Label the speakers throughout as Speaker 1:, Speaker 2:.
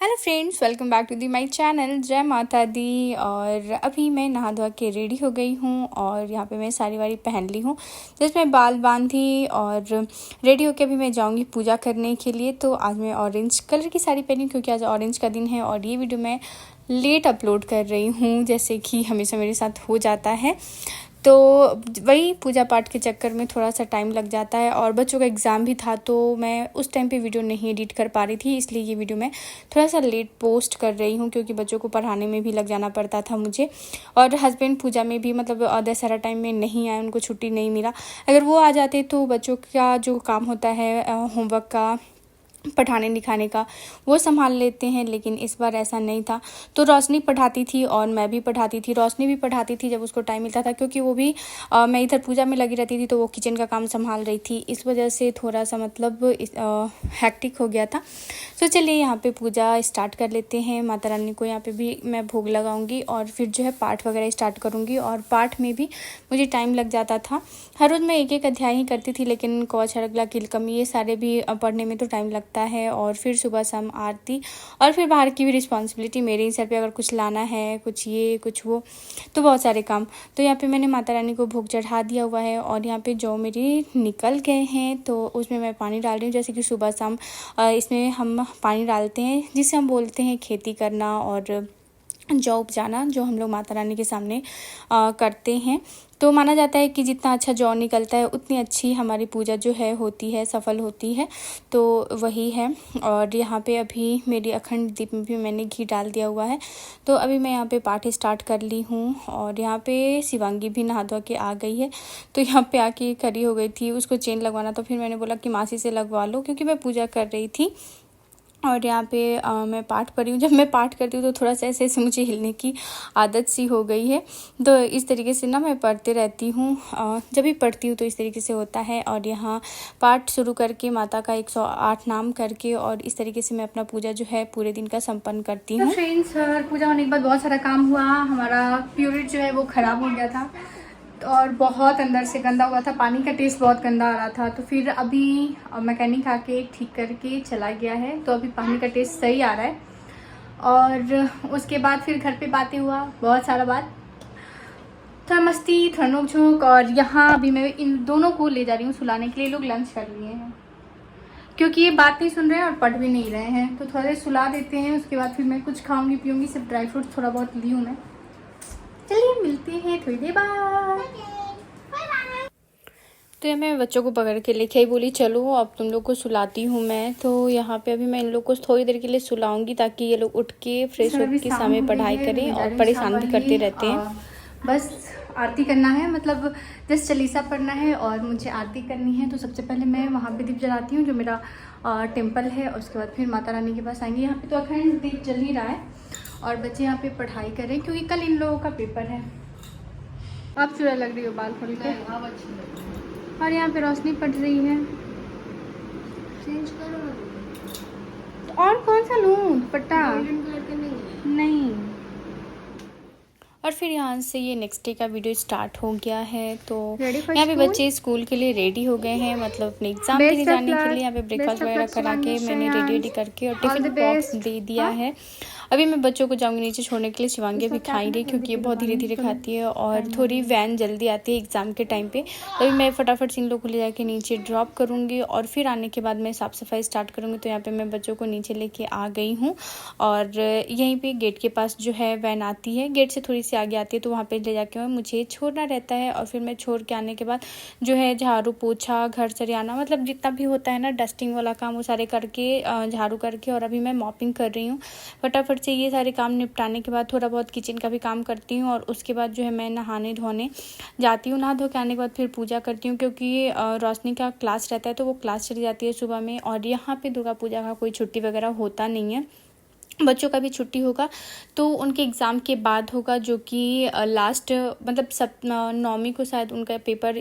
Speaker 1: Hello friends, welcome back to the my channel. जय माता दी। और अभी मैं नहा धोआ के रेडी हो गई हूँ और यहाँ पे मैं साड़ी वाड़ी पहन ली हूँ, जिसमें बाल बांधी और रेडी होके अभी मैं जाऊँगी पूजा करने के लिए। तो आज मैं ऑरेंज कलर की साड़ी पहनी क्योंकि आज ऑरेंज का दिन है और ये वीडियो मैं लेट अपलोड कर रही हूँ, जैसे कि हमेशा मेरे साथ हो जाता है। तो वही पूजा पाठ के चक्कर में थोड़ा सा टाइम लग जाता है और बच्चों का एग्ज़ाम भी था, तो मैं उस टाइम पे वीडियो नहीं एडिट कर पा रही थी, इसलिए ये वीडियो मैं थोड़ा सा लेट पोस्ट कर रही हूँ क्योंकि बच्चों को पढ़ाने में भी लग जाना पड़ता था मुझे। और हस्बैंड पूजा में भी मतलब दशहरा टाइम में नहीं आए, उनको छुट्टी नहीं मिला। अगर वो आ जाते तो बच्चों का जो काम होता है होमवर्क का, पढ़ाने लिखाने का, वो संभाल लेते हैं, लेकिन इस बार ऐसा नहीं था। तो रोशनी पढ़ाती थी और मैं भी पढ़ाती थी। रोशनी भी पढ़ाती थी जब उसको टाइम मिलता था, क्योंकि वो भी मैं इधर पूजा में लगी रहती थी तो वो किचन का काम संभाल रही थी। इस वजह से थोड़ा सा मतलब हैक्टिक हो गया था। तो चलिए यहाँ पे पूजा स्टार्ट कर लेते हैं। माता रानी को यहाँ पे भी मैं भोग लगाऊंगी और फिर जो है पाठ वगैरह स्टार्ट करूँगी। और पाठ में भी मुझे टाइम लग जाता था। हर रोज़ मैं एक एक अध्याय ही करती थी, लेकिन कौछ हरगला किलकमी ये सारे भी पढ़ने में तो टाइम लगता है। और फिर सुबह शाम आरती और फिर बाहर की भी रिस्पॉन्सिबिलिटी मेरे ही सर पे, अगर कुछ लाना है, कुछ ये कुछ वो, तो बहुत सारे काम। तो यहाँ पे मैंने माता रानी को भोग चढ़ा दिया हुआ है और यहाँ पे जौ मेरी निकल गए हैं तो उसमें मैं पानी डाल रही हूँ। जैसे कि सुबह शाम इसमें हम पानी डालते हैं, जिसे हम बोलते हैं खेती करना और जौ उपजाना, जो हम लोग माता रानी के सामने करते हैं। तो माना जाता है कि जितना अच्छा जौ निकलता है उतनी अच्छी हमारी पूजा जो है होती है, सफल होती है। तो वही है। और यहाँ पे अभी मेरी अखंड दीप में भी मैंने घी डाल दिया हुआ है। तो अभी मैं यहाँ पे पाठ स्टार्ट कर ली हूँ और यहाँ पे शिवांगी भी नहा धो के आ गई है। तो यहाँ पे आके खड़ी हो गई थी, उसको चेन लगवाना, तो फिर मैंने बोला कि मासी से लगवा लो, क्योंकि मैं पूजा कर रही थी। और यहाँ पे मैं पाठ पढ़ी हूँ। जब मैं पाठ करती हूँ तो थोड़ा सा ऐसे ऐसे मुझे हिलने की आदत सी हो गई है, तो इस तरीके से ना मैं पढ़ते रहती हूँ। जब भी पढ़ती हूँ तो इस तरीके से होता है। और यहाँ पाठ शुरू करके माता का 108 नाम करके और इस तरीके से मैं अपना पूजा जो है पूरे दिन का संपन्न करती हूँ। फ्रेंड्स, पूजा होने के बाद बहुत सारा काम हुआ। हमारा प्यूरिट जो है वो ख़राब हो गया था और बहुत अंदर से गंदा हुआ था, पानी का टेस्ट बहुत गंदा आ रहा था। तो फिर अभी मैकेनिक आके ठीक करके चला गया है, तो अभी पानी का टेस्ट सही आ रहा है। और उसके बाद फिर घर पे बातें हुआ, बहुत सारा बात, थोड़ा मस्ती, थोड़ा नोक झोंक। और यहाँ अभी मैं इन दोनों को ले जा रही हूँ सुलाने के लिए। लोग लंच कर लिए हैं क्योंकि ये बात नहीं सुन रहे हैं और पढ़ भी नहीं रहे हैं, तो थोड़ा देर सुला देते हैं। उसके बाद फिर मैं कुछ खाऊंगी पीऊँगी, सिर्फ ड्राई फ्रूट थोड़ा बहुत ली हूँ मैं। चलिए मिलते हैं थोड़ी देर बाद। तो ये मैं बच्चों को पकड़ के लेके आई, बोली चलो अब तुम लोग को सुलाती हूँ मैं। तो यहाँ पे अभी मैं इन लोग को थोड़ी देर के लिए सुलाऊंगी ताकि ये लोग उठ के फ्रेश होकर के सामने पढ़ाई करें, और परेशान भी करते रहते हैं। बस आरती करना है, मतलब जस्ट चालीसा पढ़ना है और मुझे आरती करनी है। तो सबसे पहले मैं वहाँ पे दीप जलाती हूँ जो मेरा टेम्पल है, और उसके बाद फिर माता रानी के पास आएंगे। यहाँ पे तो अखंड दीप जल ही रहा है और बच्चे यहाँ पे पढ़ाई करें क्योंकि कल इन लोगों का पेपर है। अब चुरा लग रही हो बाल खोल के। और यहाँ पे रोशनी पड़ रही है। चेंज करो। और कौन सा लूँ दुपट्टा? नहीं। और फिर यहाँ से ये नेक्स्ट डे का वीडियो स्टार्ट हो गया है। तो यहाँ पे बच्चे स्कूल के लिए रेडी हो गए हैं, मतलब अपने एग्जाम देने जाने के लिए। यहाँ पे ब्रेकफास्ट वगैरह करा के मैंने रेडी करके और टिफिन बॉक्स दे दिया है। अभी मैं बच्चों को जाऊंगी नीचे छोड़ने के लिए। शिवांगी भी खाई रही क्योंकि ये बहुत धीरे धीरे खाती है और थोड़ी वैन जल्दी आती है एग्ज़ाम के टाइम पे। तो अभी मैं फटाफट से इन लोग को ले जाके नीचे ड्रॉप करूँगी और फिर आने के बाद मैं साफ़ सफाई स्टार्ट करूँगी। तो यहाँ पे मैं बच्चों को नीचे लेके आ गई हूँ और यहीं पे गेट के पास जो है वैन आती है, गेट से थोड़ी सी आगे आती है, तो वहाँ पे ले जाके मुझे छोड़ना रहता है। और फिर मैं छोड़ के आने के बाद जो है झाड़ू पोछा, घर सरियाना, मतलब जितना भी होता है ना डस्टिंग वाला काम, वो सारे करके झाड़ू करके, और अभी मैं मॉपिंग कर रही हूँ। फटाफट से ये सारे काम निपटाने के बाद थोड़ा बहुत किचन का भी काम करती हूँ और उसके बाद जो है मैं नहाने धोने जाती हूँ। नहा धो के आने के बाद फिर पूजा करती हूँ क्योंकि रोशनी का क्लास रहता है, तो वो क्लास चली जाती है सुबह में। और यहाँ पे दुर्गा पूजा का कोई छुट्टी वगैरह होता नहीं है, बच्चों का भी छुट्टी होगा तो उनके एग्ज़ाम के बाद होगा, जो कि लास्ट मतलब 9वीं को शायद उनका पेपर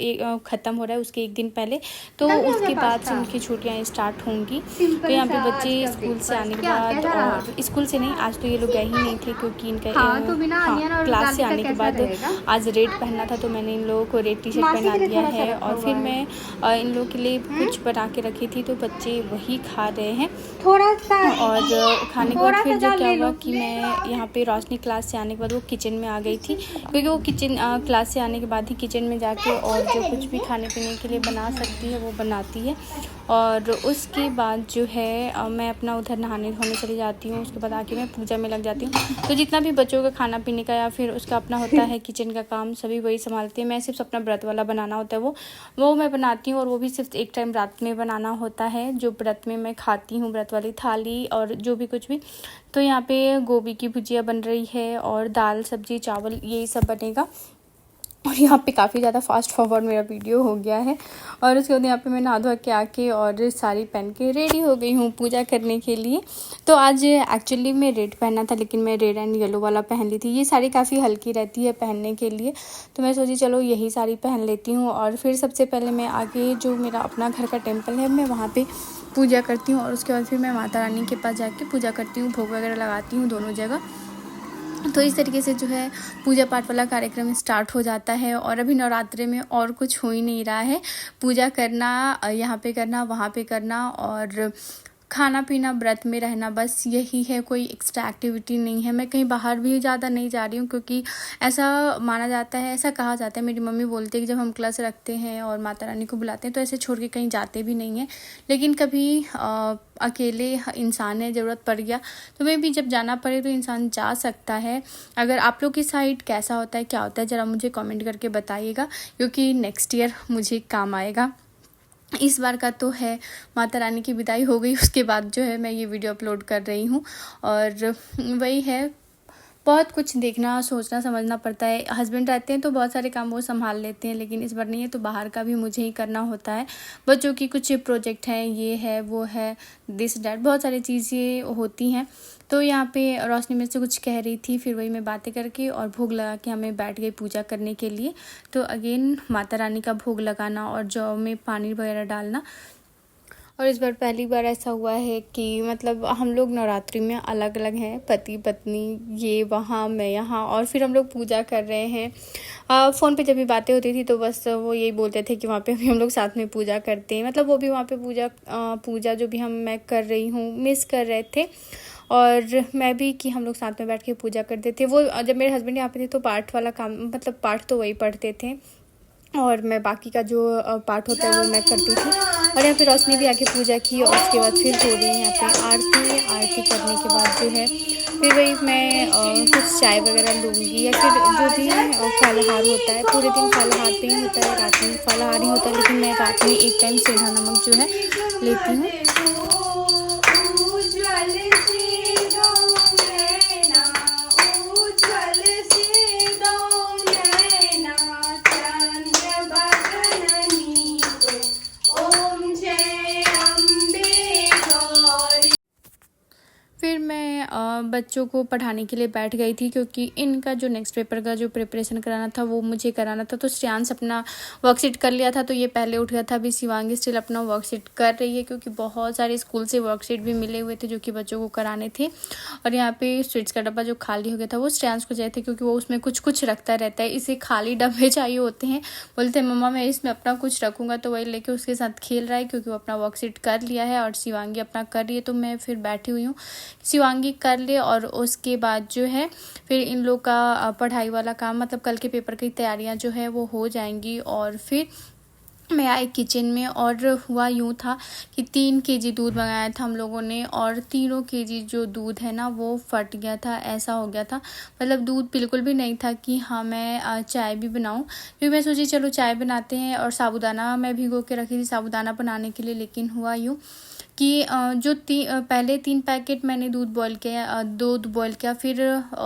Speaker 1: ख़त्म हो रहा है, उसके एक दिन पहले। तो उसके बाद से उनकी छुट्टियां स्टार्ट होंगी। तो यहाँ पे बच्चे स्कूल से आने के बाद, और स्कूल से नहीं, आज तो ये लोग गए ही नहीं थे क्योंकि इनका क्लास से आने के बाद आज रेड पहनना था, तो मैंने इन लोगों को रेड टी शर्ट पहना दिया है। और फिर मैं इन लोगों के लिए कुछ बना के रखी थी, तो बच्चे वही खा रहे हैं थोड़ा सा। और खाने के बाद फिर जो क्या हुआ कि मैं यहाँ पे रोशनी क्लास से आने के बाद वो किचन में आ गई थी, क्योंकि वो किचन क्लास से आने के बाद ही किचन में जाके और जो कुछ भी खाने पीने के लिए बना सकती है वो बनाती है। और उसके बाद जो है मैं अपना उधर नहाने धोने चली जाती हूँ। उसके बाद आके मैं पूजा में लग जाती हूँ। तो जितना भी बच्चों का खाना पीने का या फिर उसका अपना होता है किचन का काम, सभी वही संभालती है। मैं सिर्फ अपना व्रत वाला बनाना होता है वो मैं बनाती हूँ, और वो भी सिर्फ एक टाइम रात में बनाना होता है, जो व्रत में मैं खाती हूँ, व्रत वाली थाली और जो भी कुछ भी। तो यहाँ पे गोभी की भुजिया बन रही है और दाल सब्जी चावल यही सब बनेगा। और यहाँ पे काफ़ी ज़्यादा फास्ट फॉरवर्ड मेरा वीडियो हो गया है। और उसके बाद यहाँ पे मैं नहा धो के आके और साड़ी पहन के रेडी हो गई हूँ पूजा करने के लिए। तो आज एक्चुअली मैं रेड पहनना था, लेकिन मैं रेड एंड येलो वाला पहन ली थी। ये साड़ी काफ़ी हल्की रहती है पहनने के लिए, तो मैं सोची चलो यही साड़ी पहन लेती हूँ। और फिर सबसे पहले मैं आगे जो मेरा अपना घर का टेम्पल है मैं वहाँ पर पूजा करती हूँ। और उसके बाद फिर मैं माता रानी के पास जाके पूजा करती हूँ, भोग वगैरह लगाती हूँ दोनों जगह। तो इस तरीके से जो है पूजा पाठ वाला कार्यक्रम स्टार्ट हो जाता है। और अभी नवरात्रि में और कुछ हो ही नहीं रहा है, पूजा करना, यहाँ पे करना, वहाँ पे करना और खाना पीना, व्रत में रहना, बस यही है, कोई एक्स्ट्रा एक्टिविटी नहीं है। मैं कहीं बाहर भी ज़्यादा नहीं जा रही हूँ, क्योंकि ऐसा माना जाता है, ऐसा कहा जाता है, मेरी मम्मी बोलती है कि जब हम क्लास रखते हैं और माता रानी को बुलाते हैं तो ऐसे छोड़ के कहीं जाते भी नहीं हैं। लेकिन कभी अकेले इंसान है, ज़रूरत पड़ गया तो मैं भी जब जाना पड़े तो इंसान जा सकता है। अगर आप लोग की साइड कैसा होता है, क्या होता है, ज़रा मुझे कमेंट करके बताइएगा, क्योंकि नेक्स्ट ईयर मुझे काम आएगा। इस बार का तो है माता रानी की विदाई हो गई, उसके बाद जो है मैं ये वीडियो अपलोड कर रही हूँ। और वही है, बहुत कुछ देखना सोचना समझना पड़ता है। हस्बैंड रहते हैं तो बहुत सारे काम वो संभाल लेते हैं, लेकिन इस बार नहीं है तो बाहर का भी मुझे ही करना होता है। बच्चों की कुछ प्रोजेक्ट हैं, ये है वो है, दिस डैट, बहुत सारी चीज़ें होती हैं। तो यहाँ पे रोशनी में से कुछ कह रही थी, फिर वही मैं बातें करके और भोग लगा के हमें बैठ गई पूजा करने के लिए। तो अगेन माता रानी का भोग लगाना और जौ में पानी वगैरह डालना। और इस बार पहली बार ऐसा हुआ है कि मतलब हम लोग नवरात्रि में अलग अलग हैं, पति पत्नी, ये वहाँ मैं यहाँ, और फिर हम लोग पूजा कर रहे हैं। फ़ोन पे जब भी बातें होती थी तो बस वो यही बोलते थे कि वहाँ पे भी हम लोग साथ में पूजा करते हैं, मतलब वो भी वहाँ पे पूजा जो भी मैं कर रही हूँ मिस कर रहे थे, और मैं भी कि हम लोग साथ में बैठ के पूजा करते थे। वो जब मेरे हस्बैंड यहाँ पे थे तो पाठ वाला काम, मतलब पाठ तो वही पढ़ते थे और मैं बाकी का जो पाठ होता है वो मैं करती थी। और यहाँ पे रोशनी भी आके पूजा की और उसके बाद फिर हो रही है यहाँ पे आरती करने के बाद जो है फिर वही मैं कुछ चाय वगैरह लूँगी, या फिर जो भी फलाहार होता है, पूरे दिन फलाहार पे ही होता है, रात में फलाहार ही होता है, लेकिन मैं रात में एक टाइम सेंधा नमक जो है लेती हूँ। फिर मैं बच्चों को पढ़ाने के लिए बैठ गई थी, क्योंकि इनका जो नेक्स्ट पेपर का जो प्रिपरेशन कराना था वो मुझे कराना था। तो श्रेयांश अपना वर्कशीट कर लिया था तो ये पहले उठ गया था। अभी शिवांगी स्टिल अपना वर्कशीट कर रही है, क्योंकि बहुत सारे स्कूल से वर्कशीट भी मिले हुए थे जो कि बच्चों को कराने थे। और यहाँ पे स्वीट्स का डब्बा जो खाली हो गया था वो श्रेयांश को चाहिए थे, क्योंकि वो उसमें कुछ कुछ रखता रहता है, इसे खाली डब्बे चाहिए होते हैं। बोलते हैं मम्मा मैं इसमें अपना कुछ रखूँगा, तो वही लेके उसके साथ खेल रहा है, क्योंकि वो अपना वर्कशीट कर लिया है और शिवांगी अपना कर रही है। तो मैं फिर बैठी हुई हूँ, शिवांगी कर ले और उसके बाद जो है फिर इन लोग का पढ़ाई वाला काम, मतलब कल के पेपर की तैयारियां जो है वो हो जाएंगी। और फिर मैं आई किचन में, और हुआ यूँ था कि 3 केजी दूध मंगाया था हम लोगों ने, और 3 केजी जो दूध है ना वो फट गया था, ऐसा हो गया था, मतलब दूध बिल्कुल भी नहीं था कि हाँ मैं चाय भी बनाऊं। क्योंकि मैं सोची चलो चाय बनाते हैं, और साबूदाना मैं भिगो के रखी थी साबूदाना बनाने के लिए। लेकिन हुआ यूँ कि जो पहले 3 पैकेट मैंने दूध बॉयल किया, फिर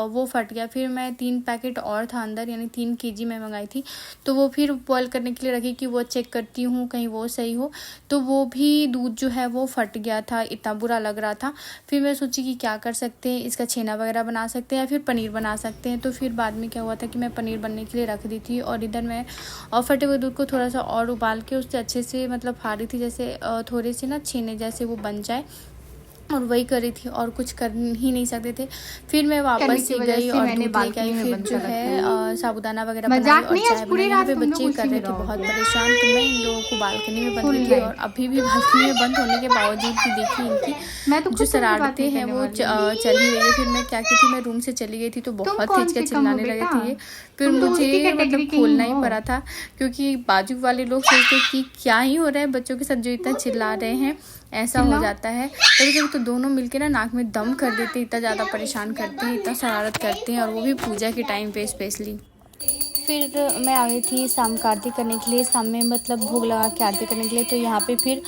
Speaker 1: वो फट गया। फिर मैं 3 पैकेट और था अंदर, यानी 3 केजी मैं मंगाई थी, तो वो फिर बॉयल करने के लिए रखी कि वो चेक करती हूँ कहीं वो सही हो। तो वो भी दूध जो है वो फट गया था, इतना बुरा लग रहा था। फिर मैं सोची कि क्या कर सकते हैं, इसका छेना वगैरह बना सकते हैं या फिर पनीर बना सकते हैं। तो फिर बाद में क्या हुआ था कि मैं पनीर बनने के लिए रख दी थी, और इधर मैं फटे हुए दूध को थोड़ा सा और उबाल के उससे अच्छे से मतलब फाड़ी थी, जैसे थोड़े से ना छेने जैसे वो बन जाए। और वही कर रही थी और कुछ कर ही नहीं सकते थे। फिर मैं वापस से गई और दूध लेके आई, फिर जो है साबूदाना वगैरह बनाई और चाय बनाई। यहाँ पे बच्चे कर रहे थे बहुत परेशान, तो मैं इन लोगों को बालकनी में बंद की थी और अभी भी बालकनी में बंद होने के बावजूद भी देखिए इनकी जो शरारतें हैं वो चली हुई है। फिर मैं क्या की थी, मैं रूम से चली गई थी तो बहुत तेज कर चिल्लाने लगे थे। फिर मुझे मतलब खोलना ही पड़ा था क्योंकि बाजू वाले लोग सोचते कि क्या ही हो रहा है बच्चों के साथ जो इतना चिल्ला रहे हैं, ऐसा हो जाता है। कभी कभी तो दोनों मिलके ना नाक में दम कर देते, इतना ज़्यादा परेशान करते हैं, इतना शरारत करते हैं, और वो भी पूजा के टाइम पे स्पेशली। फिर मैं आ गई थी शाम का आरती करने के लिए, शाम में मतलब भोग लगा के आरती करने के लिए। तो यहाँ पे फिर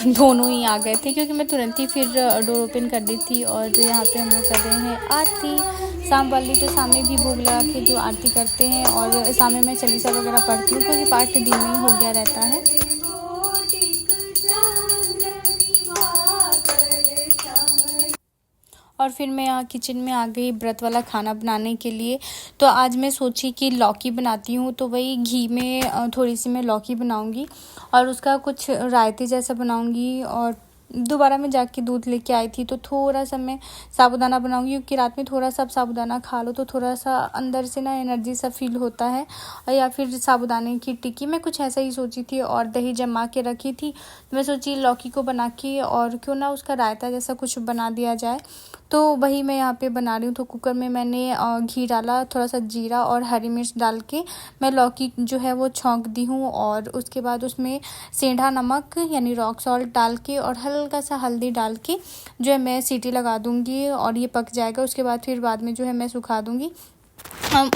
Speaker 1: दोनों ही आ गए थे क्योंकि मैं तुरंत ही फिर डोर ओपन कर दी थी। और यहाँ पे हम लोग कर रहे हैं आरती शाम वाली। तो शाम में भी भोग लगा के जो आरती करते हैं, और शाम में मैं चालीसा वगैरह पढ़ती हूँ क्योंकि पाठ दिन में हो गया रहता है। और फिर मैं यहाँ किचन में आ गई व्रत वाला खाना बनाने के लिए। तो आज मैं सोची कि लौकी बनाती हूँ, तो वही घी में थोड़ी सी मैं लौकी बनाऊँगी और उसका कुछ रायते जैसा बनाऊँगी। और दोबारा मैं जाके दूध लेके आई थी तो थोड़ा सा मैं साबूदाना बनाऊंगी क्योंकि रात में थोड़ा सा साबूदाना खा लो तो थोड़ा सा अंदर से ना एनर्जी सा फील होता है। या फिर साबूदाने की टिक्की, मैं कुछ ऐसा ही सोची थी। और दही जमा के रखी थी तो मैं सोची लौकी को बना के और क्यों ना उसका रायता जैसा कुछ बना दिया जाए। तो वही मैं यहाँ पे बना रही हूँ। तो कुकर में मैंने घी डाला, थोड़ा सा जीरा और हरी मिर्च डाल के मैं लौकी जो है वो छौंक दी हूँ। और उसके बाद उसमें सेंधा नमक यानी रॉक सॉल्ट डाल के और हल्का सा हल्दी डाल के जो है मैं सीटी लगा दूँगी और ये पक जाएगा। उसके बाद फिर बाद में जो है मैं सुखा दूँगी।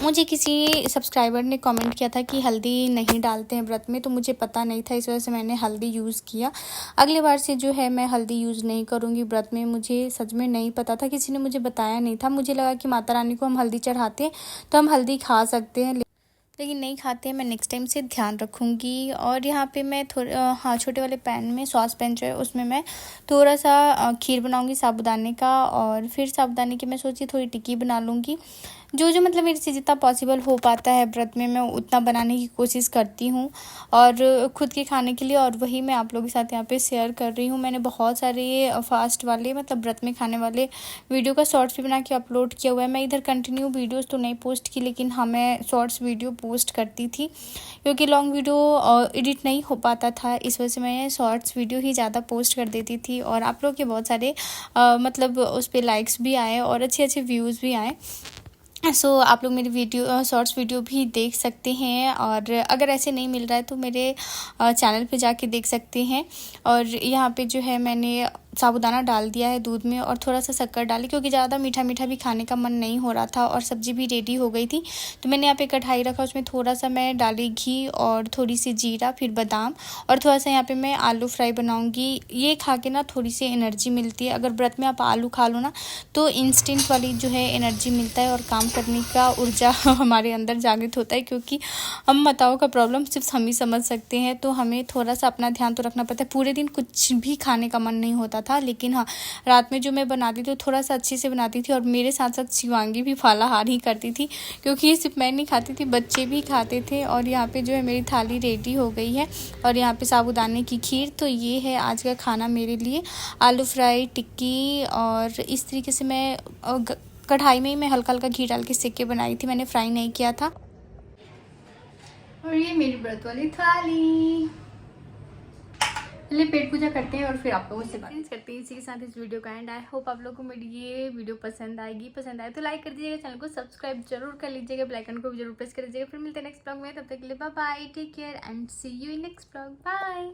Speaker 1: मुझे किसी सब्सक्राइबर ने कमेंट किया था कि हल्दी नहीं डालते हैं व्रत में, तो मुझे पता नहीं था, इस वजह से मैंने हल्दी यूज़ किया। अगली बार से जो है मैं हल्दी यूज़ नहीं करूँगी व्रत में। मुझे सच में नहीं पता था, किसी ने मुझे बताया नहीं था। मुझे लगा कि माता रानी को हम हल्दी चढ़ाते हैं तो हम हल्दी खा सकते हैं, लेकिन नहीं खाते हैं। मैं नेक्स्ट टाइम से ध्यान रखूँगी। और यहाँ पे मैं छोटे वाले पैन में, सॉस पैन जो है उसमें मैं थोड़ा सा खीर बनाऊँगी साबूदाने का। और फिर साबूदाने की मैं सोची थोड़ी टिक्की बना लूँगी। जो मतलब मेरे से जितना पॉसिबल हो पाता है व्रत में मैं उतना बनाने की कोशिश करती हूँ और खुद के खाने के लिए। और वही मैं आप लोगों के साथ यहाँ पे शेयर कर रही हूँ। मैंने बहुत सारे फास्ट वाले मतलब व्रत में खाने वाले वीडियो का शॉर्ट्स भी बना के अपलोड किया हुआ है। मैं इधर कंटिन्यू वीडियोस तो नहीं पोस्ट की, लेकिन हाँ मैं शॉर्ट्स वीडियो पोस्ट करती थी क्योंकि लॉन्ग वीडियो एडिट नहीं हो पाता था, इस वजह से मैं शॉर्ट्स वीडियो ही ज़्यादा पोस्ट कर देती थी। और आप लोग के बहुत सारे मतलब उस पर लाइक्स भी आए और अच्छे अच्छे व्यूज़ भी आए। आप लोग मेरी वीडियो शॉर्ट्स वीडियो भी देख सकते हैं। और अगर ऐसे नहीं मिल रहा है तो मेरे चैनल पे जाके देख सकते हैं। और यहाँ पे जो है मैंने साबूदाना डाल दिया है दूध में और थोड़ा सा शक्कर डाली क्योंकि ज़्यादा मीठा मीठा भी खाने का मन नहीं हो रहा था। और सब्ज़ी भी रेडी हो गई थी तो मैंने यहाँ पे कढ़ाई रखा, उसमें थोड़ा सा मैं डाली घी और थोड़ी सी जीरा, फिर बादाम और थोड़ा सा यहाँ पे मैं आलू फ्राई बनाऊँगी। ये खा के ना थोड़ी सी एनर्जी मिलती है। अगर व्रत में आप आलू खा लो ना तो इंस्टेंट वाली जो है एनर्जी मिलता है और काम करने का ऊर्जा हमारे अंदर जागृत होता है। क्योंकि हम माताओं का प्रॉब्लम सिर्फ हम ही समझ सकते हैं, तो हमें थोड़ा सा अपना ध्यान तो रखना पड़ता है। पूरे दिन कुछ भी खाने का मन नहीं होता था, लेकिन हाँ रात में जो मैं बनाती थी थोड़ा सा अच्छे से बनाती थी। और मेरे साथ साथ शिवांगी भी फलाहार ही करती थी क्योंकि सिर्फ मैं नहीं खाती थी, बच्चे भी खाते थे। और यहाँ पे जो है मेरी थाली रेडी हो गई है और यहाँ पे साबूदाने की खीर। तो ये है आज का खाना मेरे लिए, आलू फ्राई, टिक्की। और इस तरीके से मैं कढ़ाई में ही मैं हल्का हल्का घी डाल के सेक के बनाई थी, मैंने फ्राई नहीं किया था। और ये मेरी व्रत वाली थाली। पहले पेट पूजा करते हैं और फिर आप लोगों से बात करते हैं। इसी के साथ इस वीडियो का एंड। आई होप आप लोगों को मेरी ये वीडियो पसंद आएगी। पसंद आए तो लाइक कर दीजिएगा, चैनल को सब्सक्राइब जरूर कर लीजिएगा, बेल आइकन को भी जरूर प्रेस कर दीजिएगा। फिर मिलते हैं नेक्स्ट ब्लॉग में, तब तक के लिए bye bye, take care and see you in next blog, bye.